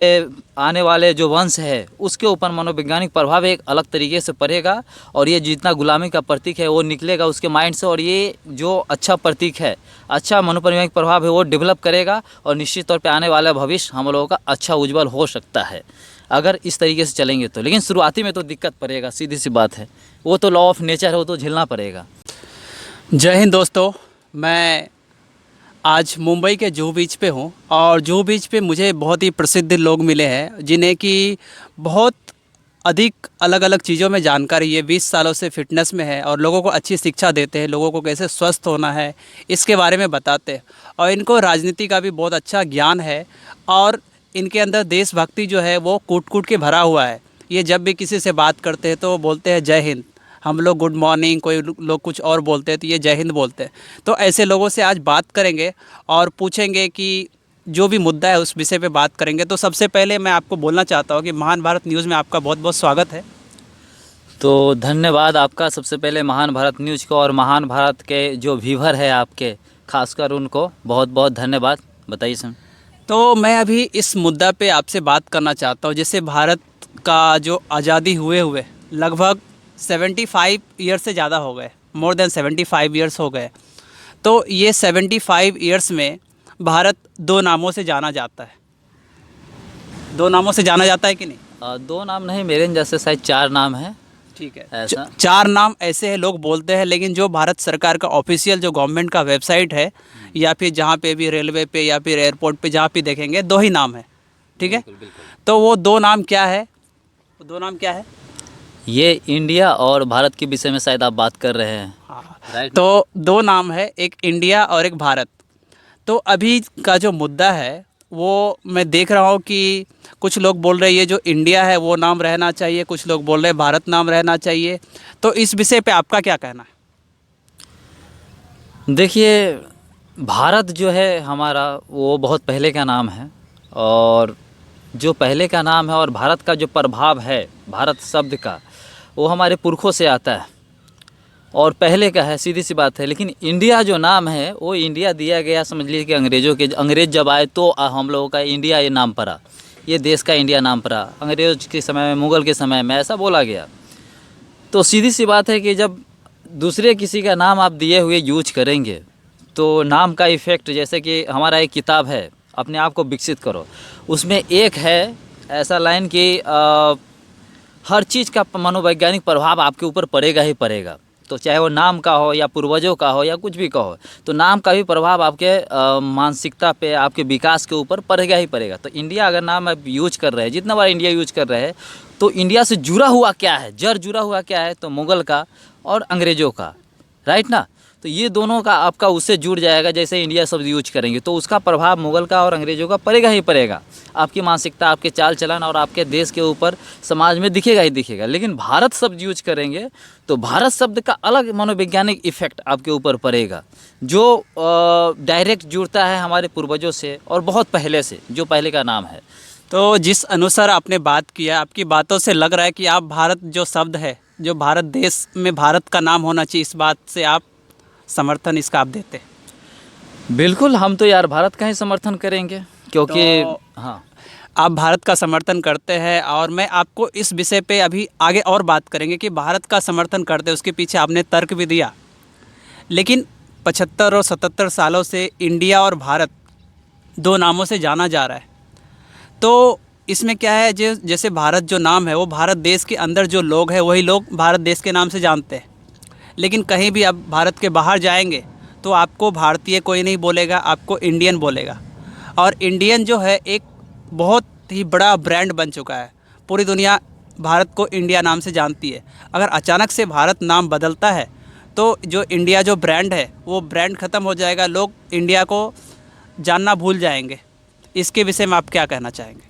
आने वाले जो वंश है उसके ऊपर मनोवैज्ञानिक प्रभाव एक अलग तरीके से पड़ेगा। और ये जितना गुलामी का प्रतीक है वो निकलेगा उसके माइंड से, और ये जो अच्छा प्रतीक है, अच्छा मनोवैज्ञानिक प्रभाव है वो डेवलप करेगा। और निश्चित तौर पे आने वाला भविष्य हम लोगों का अच्छा उज्जवल हो सकता है अगर इस तरीके से चलेंगे तो। लेकिन शुरुआती में तो दिक्कत पड़ेगा, सीधी सी बात है, वो तो लॉ ऑफ नेचर है, वो तो झेलना पड़ेगा। जय हिंद दोस्तों, मैं आज मुंबई के जुहू बीच पे हूँ और जुहू बीच पे मुझे बहुत ही प्रसिद्ध लोग मिले हैं जिन्हें कि बहुत अधिक अलग अलग चीज़ों में जानकारी है। 20 सालों से फिटनेस में है और लोगों को अच्छी शिक्षा देते हैं, लोगों को कैसे स्वस्थ होना है इसके बारे में बताते हैं। और इनको राजनीति का भी बहुत अच्छा ज्ञान है और इनके अंदर देशभक्ति जो है वो कूट कूट के भरा हुआ है। ये जब भी किसी से बात करते हैं तो बोलते हैं जय हिंद। हम लोग गुड मॉर्निंग, कोई लोग कुछ और बोलते हैं तो ये जय हिंद बोलते हैं। तो ऐसे लोगों से आज बात करेंगे और पूछेंगे कि जो भी मुद्दा है उस विषय पे बात करेंगे। तो सबसे पहले मैं आपको बोलना चाहता हूँ कि महान भारत न्यूज़ में आपका बहुत बहुत स्वागत है। तो धन्यवाद आपका सबसे पहले महान भारत न्यूज़ को, और महान भारत के जो व्यूवर है आपके, खासकर उनको बहुत बहुत धन्यवाद। बताइए सर। तो मैं अभी इस मुद्दा पे आपसे बात करना चाहता हूँ। जैसे भारत का जो आज़ादी हुए लगभग 75 ईयर्स से ज़्यादा हो गए, मोर देन 75 ईयर्स हो गए। तो ये 75 ईयर्स में भारत दो नामों से जाना जाता है। दो नामों से जाना जाता है कि नहीं? दो नाम नहीं, मेरे जैसे शायद 4 नाम है। ठीक है, ऐसा 4 नाम ऐसे हैं लोग बोलते हैं, लेकिन जो भारत सरकार का ऑफिशियल जो गवर्नमेंट का वेबसाइट है या फिर जहाँ पे भी रेलवे पे या फिर एयरपोर्ट पे जहाँ भी देखेंगे 2 ही नाम है। ठीक है, बिल्कुल बिल्कुल। तो वो 2 नाम क्या है? वो 2 नाम क्या है? ये इंडिया और भारत के विषय में शायद आप बात कर रहे हैं। हाँ, राइट। तो 2 नाम है, एक इंडिया और एक भारत। तो अभी का जो मुद्दा है वो मैं देख रहा हूँ कि कुछ लोग बोल रहे हैं ये जो इंडिया है वो नाम रहना चाहिए, कुछ लोग बोल रहे हैं भारत नाम रहना चाहिए। तो इस विषय पे आपका क्या कहना है? देखिए, भारत जो है हमारा वो बहुत पहले का नाम है, और जो पहले का नाम है और भारत का जो प्रभाव है भारत शब्द का, वो हमारे पुरखों से आता है और पहले का है, सीधी सी बात है। लेकिन इंडिया जो नाम है वो इंडिया दिया गया, समझ लीजिए कि अंग्रेज़ जब आए तो हम लोगों का इंडिया ये नाम पड़ा, ये देश का इंडिया नाम पड़ा। अंग्रेज़ के समय में, मुग़ल के समय में ऐसा बोला गया। तो सीधी सी बात है कि जब दूसरे किसी का नाम आप दिए हुए यूज करेंगे तो नाम का इफ़ेक्ट, जैसे कि हमारा एक किताब है अपने आप को विकसित करो, उसमें एक है ऐसा लाइन कि हर चीज़ का मनोवैज्ञानिक प्रभाव आपके ऊपर पड़ेगा ही पड़ेगा। तो चाहे वो नाम का हो या पूर्वजों का हो या कुछ भी का हो, तो नाम का भी प्रभाव आपके मानसिकता पे, आपके विकास के ऊपर पड़ेगा ही पड़ेगा। तो इंडिया अगर नाम आप यूज कर रहे हैं, जितना बार इंडिया यूज कर रहे हैं, तो इंडिया से जुड़ा हुआ क्या है, जड़ जुड़ा हुआ क्या है, तो मुग़ल का और अंग्रेज़ों का, राइट ना। तो ये दोनों का आपका उससे जुड़ जाएगा। जैसे इंडिया शब्द यूज करेंगे तो उसका प्रभाव मुग़ल का और अंग्रेज़ों का पड़ेगा ही पड़ेगा, आपकी मानसिकता, आपके चाल चलन और आपके देश के ऊपर, समाज में दिखेगा ही दिखेगा। लेकिन भारत शब्द यूज करेंगे तो भारत शब्द का अलग मनोवैज्ञानिक इफेक्ट आपके ऊपर पड़ेगा, जो डायरेक्ट जुड़ता है हमारे पूर्वजों से और बहुत पहले से, जो पहले का नाम है। तो जिस अनुसार आपने बात किया, आपकी बातों से लग रहा है कि आप भारत जो शब्द है, जो भारत देश में भारत का नाम होना चाहिए, इस बात से आप समर्थन इसका आप देते हैं। बिल्कुल, हम तो यार भारत का ही समर्थन करेंगे, क्योंकि हाँ, आप भारत का समर्थन करते हैं और मैं आपको इस विषय पे अभी आगे और बात करेंगे कि भारत का समर्थन करते हैं, उसके पीछे आपने तर्क भी दिया। लेकिन 75 और 77 सालों से इंडिया और भारत 2 नामों से जाना जा रहा है। तो इसमें क्या है, जैसे भारत जो नाम है वो भारत देश के अंदर जो लोग हैं वही लोग भारत देश के नाम से जानते हैं। लेकिन कहीं भी आप भारत के बाहर जाएंगे तो आपको भारतीय कोई नहीं बोलेगा, आपको इंडियन बोलेगा। और इंडियन जो है एक बहुत ही बड़ा ब्रांड बन चुका है, पूरी दुनिया भारत को इंडिया नाम से जानती है। अगर अचानक से भारत नाम बदलता है तो जो इंडिया जो ब्रांड है वो ब्रांड ख़त्म हो जाएगा, लोग इंडिया को जानना भूल जाएंगे। इसके विषय में आप क्या कहना चाहेंगे?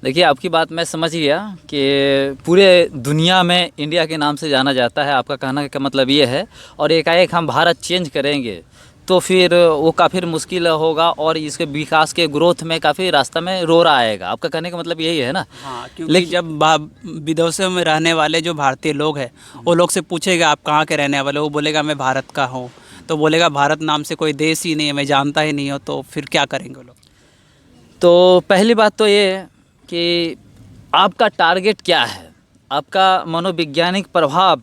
देखिए, आपकी बात मैं समझ गया कि पूरे दुनिया में इंडिया के नाम से जाना जाता है, आपका कहने का मतलब ये है। और एकाएक हम भारत चेंज करेंगे तो फिर वो काफ़ी मुश्किल होगा और इसके विकास के ग्रोथ में काफ़ी रास्ता में रोड़ा आएगा। आपका कहने का मतलब यही है ना? हाँ, क्योंकि जब विदेशों में रहने वाले जो भारतीय लोग हैं वो लोग से पूछेगा आप कहाँ के रहने वाले, वो बोलेगा मैं भारत का हूँ, तो बोलेगा भारत नाम से कोई देश ही नहीं है, मैं जानता ही नहीं हूँ, तो फिर क्या करेंगे लोग? तो पहली बात तो ये कि आपका टारगेट क्या है, आपका मनोवैज्ञानिक प्रभाव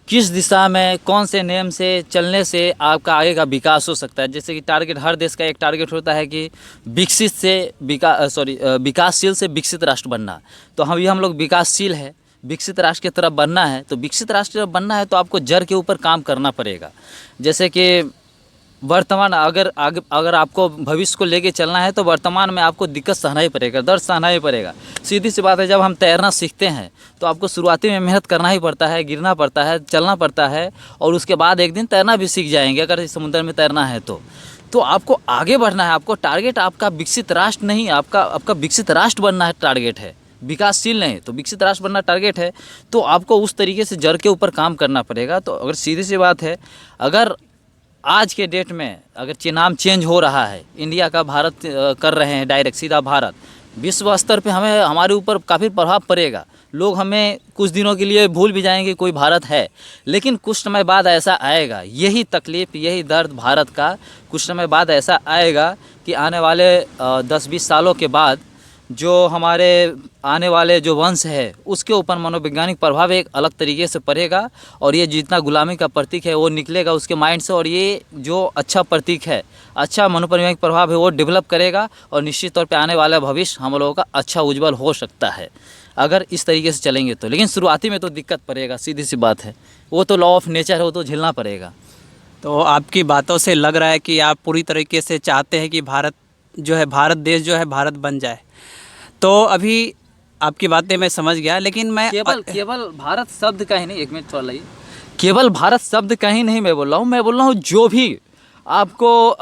किस दिशा में, कौन से नियम से चलने से आपका आगे का विकास हो सकता है। जैसे कि टारगेट, हर देश का एक टारगेट होता है कि विकसित से विकासशील से विकसित राष्ट्र बनना। तो हम लोग विकासशील है, विकसित राष्ट्र की तरफ बनना है। तो विकसित राष्ट्र की तरफ बनना है तो आपको जड़ के ऊपर काम करना पड़ेगा। जैसे कि वर्तमान, अगर आपको भविष्य को लेके चलना है तो वर्तमान में आपको दिक्कत सहना ही पड़ेगा, दर्द सहना ही पड़ेगा। सीधी सी बात है, जब हम तैरना सीखते हैं तो आपको शुरुआती में मेहनत करना ही पड़ता है, गिरना पड़ता है, चलना पड़ता है, और उसके बाद एक दिन तैरना भी सीख जाएंगे अगर समुद्र में तैरना है तो आपको आगे बढ़ना है। आपको टारगेट आपका विकसित राष्ट्र नहीं, आपका विकसित राष्ट्र बनना है टारगेट है, विकासशील नहीं। तो विकसित राष्ट्र बनना टारगेट है, तो आपको उस तरीके से जड़ के ऊपर काम करना पड़ेगा। तो अगर सीधी सी बात है, अगर आज के डेट में अगर नाम चेंज हो रहा है, इंडिया का भारत कर रहे हैं डायरेक्ट सीधा भारत, विश्व स्तर पे हमारे ऊपर काफ़ी प्रभाव पड़ेगा। लोग हमें कुछ दिनों के लिए भूल भी जाएंगे कोई भारत है, लेकिन कुछ समय बाद ऐसा आएगा, यही तकलीफ़, यही दर्द भारत का कुछ समय बाद ऐसा आएगा कि आने वाले 10-20 सालों के बाद जो हमारे आने वाले जो वंश है उसके ऊपर मनोवैज्ञानिक प्रभाव एक अलग तरीके से पड़ेगा, और ये जितना गुलामी का प्रतीक है वो निकलेगा उसके माइंड से, और ये जो अच्छा प्रतीक है, अच्छा मनोवैज्ञानिक प्रभाव है वो डेवलप करेगा, और निश्चित तौर पे आने वाला भविष्य हम लोगों का अच्छा उज्जवल हो सकता है अगर इस तरीके से चलेंगे तो। लेकिन शुरुआती में तो दिक्कत पड़ेगा, सीधी सी बात है, वो तो लॉ ऑफ नेचर है, वो तो झेलना पड़ेगा। तो आपकी बातों से लग रहा है कि आप पूरी तरीके से चाहते हैं कि भारत जो है, भारत देश जो है भारत बन जाए। तो अभी आपकी बातें मैं समझ गया, लेकिन मैं केवल भारत शब्द का ही नहीं, एक मिनट थोड़ा लाइए, केवल भारत शब्द का ही नहीं मैं बोल रहा हूँ, मैं बोल रहा हूँ जो भी आपको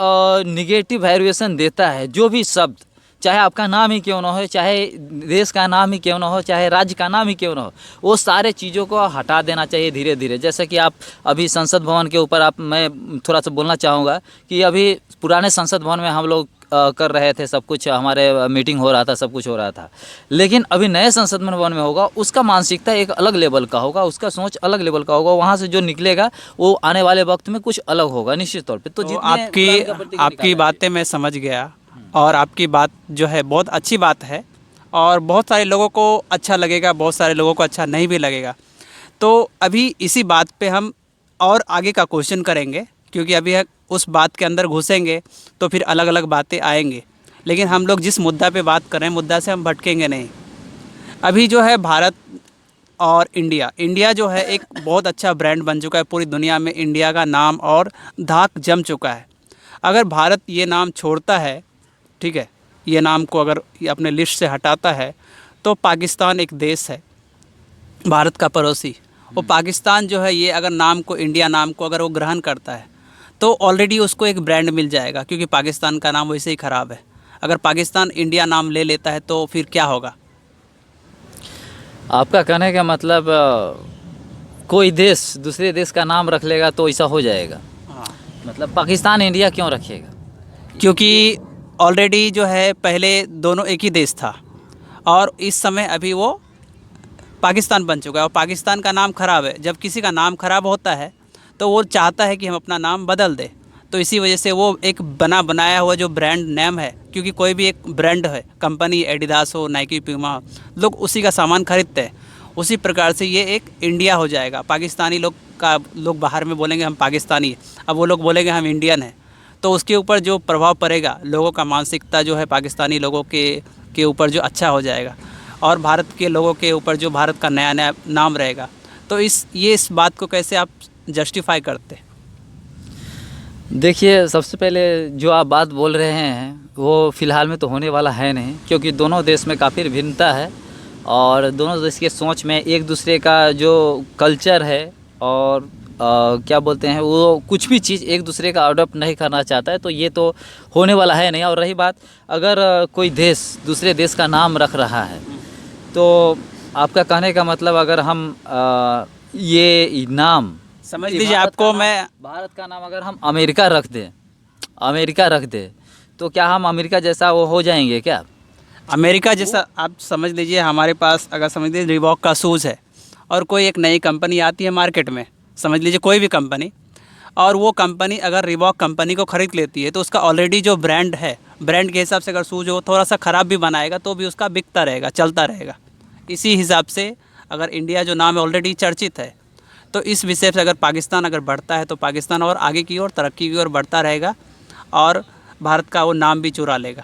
निगेटिव वैल्यूएशन देता है, जो भी शब्द, चाहे आपका नाम ही क्यों ना हो, चाहे देश का नाम ही क्यों ना हो, चाहे राज्य का नाम ही क्यों ना हो, वो सारे चीज़ों को हटा देना चाहिए धीरे धीरे। जैसे कि आप अभी संसद भवन के ऊपर मैं थोड़ा सा बोलना चाहूँगा कि अभी पुराने संसद भवन में हम लोग कर रहे थे, सब कुछ हमारे मीटिंग हो रहा था, सब कुछ हो रहा था। लेकिन अभी नए संसद भवन में होगा, उसका मानसिकता एक अलग लेवल का होगा, उसका सोच अलग लेवल का होगा, वहाँ से जो निकलेगा वो आने वाले वक्त में कुछ अलग होगा निश्चित तौर पे। तो आपकी बातें मैं समझ गया, और आपकी बात जो है बहुत अच्छी बात है, और बहुत सारे लोगों को अच्छा लगेगा, बहुत सारे लोगों को अच्छा नहीं भी लगेगा। तो अभी इसी बात पे हम और आगे का क्वेश्चन करेंगे, क्योंकि अभी उस बात के अंदर घुसेंगे तो फिर अलग अलग बातें आएंगे। लेकिन हम लोग जिस मुद्दा पे बात कर रहे हैं, मुद्दा से हम भटकेंगे नहीं। अभी जो है भारत और इंडिया जो है एक बहुत अच्छा ब्रांड बन चुका है, पूरी दुनिया में इंडिया का नाम और धाक जम चुका है। अगर भारत ये नाम छोड़ता है, ठीक है, ये नाम को अगर ये अपने लिस्ट से हटाता है, तो पाकिस्तान एक देश है भारत का पड़ोसी, वो पाकिस्तान जो है ये अगर नाम को, इंडिया नाम को अगर वो ग्रहण करता है तो ऑलरेडी उसको एक ब्रांड मिल जाएगा, क्योंकि पाकिस्तान का नाम वैसे ही ख़राब है। अगर पाकिस्तान इंडिया नाम ले लेता है तो फिर क्या होगा? आपका कहने का मतलब कोई देश दूसरे देश का नाम रख लेगा तो ऐसा हो जाएगा? हाँ, मतलब पाकिस्तान इंडिया क्यों रखेगा? क्योंकि ऑलरेडी जो है पहले दोनों एक ही देश था, और इस समय अभी वो पाकिस्तान बन चुका है, और पाकिस्तान का नाम ख़राब है। जब किसी का नाम ख़राब होता है तो वो चाहता है कि हम अपना नाम बदल दें, तो इसी वजह से वो एक बनाया हुआ जो ब्रांड नेम है, क्योंकि कोई भी एक ब्रांड है, कंपनी एडिडास हो, नाइकी, प्यूमा, लोग उसी का सामान खरीदते हैं। उसी प्रकार से ये एक इंडिया हो जाएगा। पाकिस्तानी लोग बाहर में बोलेंगे हम पाकिस्तानी है, अब वो लोग बोलेंगे हम इंडियन हैं, तो उसके ऊपर जो प्रभाव पड़ेगा, लोगों का मानसिकता जो है पाकिस्तानी लोगों के ऊपर जो अच्छा हो जाएगा, और भारत के लोगों के ऊपर जो भारत का नया नया नाम रहेगा। तो इस बात को कैसे आप जस्टिफाई करते? देखिए, सबसे पहले जो आप बात बोल रहे हैं वो फ़िलहाल में तो होने वाला है नहीं, क्योंकि दोनों देश में काफ़ी भिन्नता है, और दोनों देश के सोच में एक दूसरे का जो कल्चर है और क्या बोलते हैं, वो कुछ भी चीज़ एक दूसरे का अडॉप्ट नहीं करना चाहता है, तो ये तो होने वाला है नहीं। और रही बात, अगर कोई देश दूसरे देश का नाम रख रहा है, तो आपका कहने का मतलब अगर हम ये नाम समझ लीजिए, आपको मैं भारत का नाम अगर हम अमेरिका रख दें तो क्या हम अमेरिका जैसा वो हो जाएंगे क्या? अमेरिका जैसा आप समझ लीजिए, हमारे पास अगर समझ लीजिए रिबॉक का शूज़ है, और कोई एक नई कंपनी आती है मार्केट में, समझ लीजिए कोई भी कंपनी, और वो कंपनी अगर रिबॉक कंपनी को ख़रीद लेती है तो उसका ऑलरेडी जो ब्रांड है, ब्रांड के हिसाब से अगर शूज़ हो थोड़ा सा ख़राब भी बनाएगा तो भी उसका बिकता रहेगा, चलता रहेगा। इसी हिसाब से अगर इंडिया जो नाम है ऑलरेडी चर्चित है, तो इस विषय से अगर पाकिस्तान अगर बढ़ता है तो पाकिस्तान और आगे की ओर तरक्की की ओर बढ़ता रहेगा और भारत का वो नाम भी चुरा लेगा।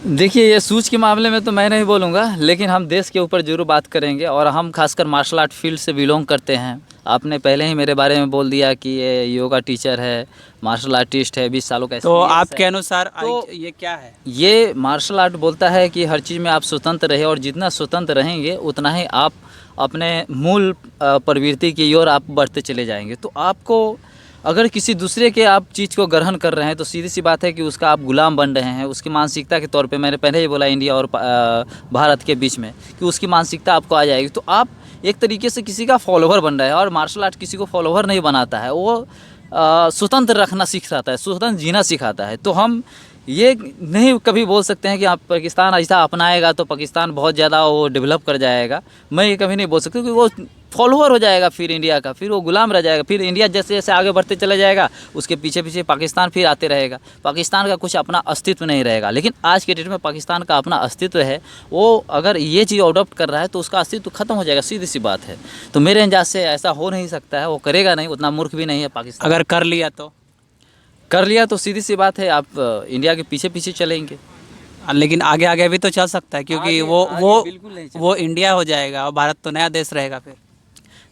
देखिए, ये सूझ के मामले में तो मैं नहीं बोलूँगा, लेकिन हम देश के ऊपर ज़रूर बात करेंगे। और हम खासकर मार्शल आर्ट फील्ड से बिलोंग करते हैं। आपने पहले ही मेरे बारे में बोल दिया कि ये योगा टीचर है, मार्शल आर्टिस्ट है, 20 सालों का तो एक्सपीरियंस आपके है। अनुसार तो ये क्या है? ये मार्शल आर्ट बोलता है कि हर चीज़ में आप स्वतंत्र रहे, और जितना स्वतंत्र रहेंगे उतना ही आप अपने मूल प्रवृत्ति की ओर आप बढ़ते चले जाएंगे। तो आपको अगर किसी दूसरे के आप चीज़ को ग्रहण कर रहे हैं तो सीधी सी बात है कि उसका आप गुलाम बन रहे हैं। उसकी मानसिकता के तौर पे मैंने पहले ही बोला, इंडिया और भारत के बीच में कि उसकी मानसिकता आपको आ जाएगी, तो आप एक तरीके से किसी का फॉलोवर बन रहे हैं। और मार्शल आर्ट किसी को फॉलोवर नहीं बनाता है, वो स्वतंत्र रखना सिखाता है, स्वतंत्र जीना सिखाता है। तो हम ये नहीं कभी बोल सकते हैं कि आप पाकिस्तान ऐसा अपनाएगा तो पाकिस्तान बहुत ज़्यादा वो डेवलप कर जाएगा। मैं ये कभी नहीं बोल सकता, क्योंकि वो फॉलोअर हो जाएगा फिर इंडिया का, फिर वो गुलाम रह जाएगा। फिर इंडिया जैसे जैसे आगे बढ़ते चला जाएगा, उसके पीछे पीछे पाकिस्तान फिर आते रहेगा। पाकिस्तान का कुछ अपना अस्तित्व नहीं रहेगा। लेकिन आज के डेट में पाकिस्तान का अपना अस्तित्व है। वो अगर ये चीज़ अडॉप्ट कर रहा है तो उसका अस्तित्व खत्म हो जाएगा, सीधी सी बात है। तो मेरे अंदाज से ऐसा हो नहीं सकता है, वो करेगा नहीं, उतना मूर्ख भी नहीं है पाकिस्तान। अगर कर लिया तो सीधी सी बात है, आप इंडिया के पीछे पीछे चलेंगे। लेकिन आगे आगे भी तो चल सकता है, क्योंकि आगे बिल्कुल नहीं चलेगा। वो इंडिया हो जाएगा और भारत तो नया देश रहेगा फिर।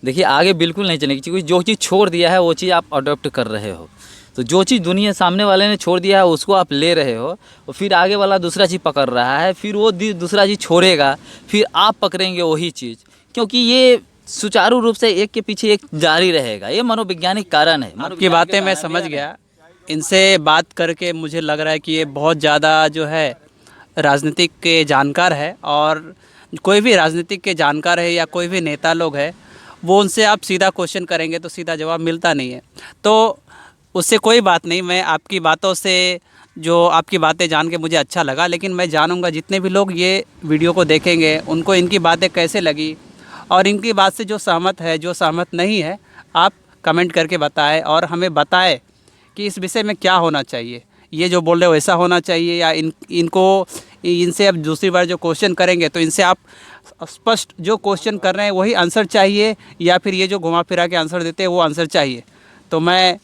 देखिए, आगे बिल्कुल नहीं चलेगी, क्योंकि जो चीज़ छोड़ दिया है वो चीज़ आप अडॉप्ट कर रहे हो। तो जो चीज़ दुनिया सामने वाले ने छोड़ दिया है उसको आप ले रहे हो, और फिर आगे वाला दूसरा चीज़ पकड़ रहा है, फिर वो दूसरा चीज़ छोड़ेगा, फिर आप पकड़ेंगे वही चीज़, क्योंकि ये सुचारू रूप से एक के पीछे एक जारी रहेगा। ये मनोवैज्ञानिक कारण है। आपकी बातें मैं समझ गया। इनसे बात करके मुझे लग रहा है कि ये बहुत ज़्यादा जो है राजनीतिक के जानकार है, और कोई भी राजनीतिक के जानकार है या कोई भी नेता लोग है, वो उनसे आप सीधा क्वेश्चन करेंगे तो सीधा जवाब मिलता नहीं है। तो उससे कोई बात नहीं, मैं आपकी बातों से जो आपकी बातें जान के मुझे अच्छा लगा, लेकिन मैं जानूंगा जितने भी लोग ये वीडियो को देखेंगे उनको इनकी बातें कैसे लगी, और इनकी बात से जो सहमत है जो सहमत नहीं है, आप कमेंट करके बताएं और हमें बताएं कि इस विषय में क्या होना चाहिए। ये जो बोल रहे हो वैसा होना चाहिए, या इनसे अब दूसरी बार जो क्वेश्चन करेंगे तो इनसे आप स्पष्ट जो क्वेश्चन कर रहे हैं वही आंसर चाहिए, या फिर ये जो घुमा फिरा के आंसर देते हैं वो आंसर चाहिए। तो मैं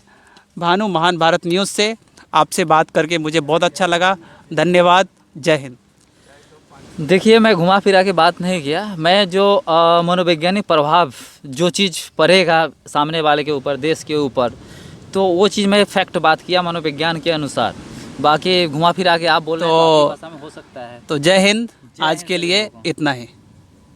भानु, महान भारत न्यूज़ से आपसे बात करके मुझे बहुत अच्छा लगा। धन्यवाद। जय हिंद। देखिए, मैं घुमा फिरा के बात नहीं किया। मैं जो मनोवैज्ञानिक प्रभाव जो चीज़ पड़ेगा सामने वाले के ऊपर, देश के ऊपर, तो वो चीज़ मैं फैक्ट बात किया मनोविज्ञान के अनुसार। बाकी घुमा फिरा के आप बोल रहे हैं तो आपकी भाषा में हो सकता है। तो जय हिंद। आज के लिए इतना ही।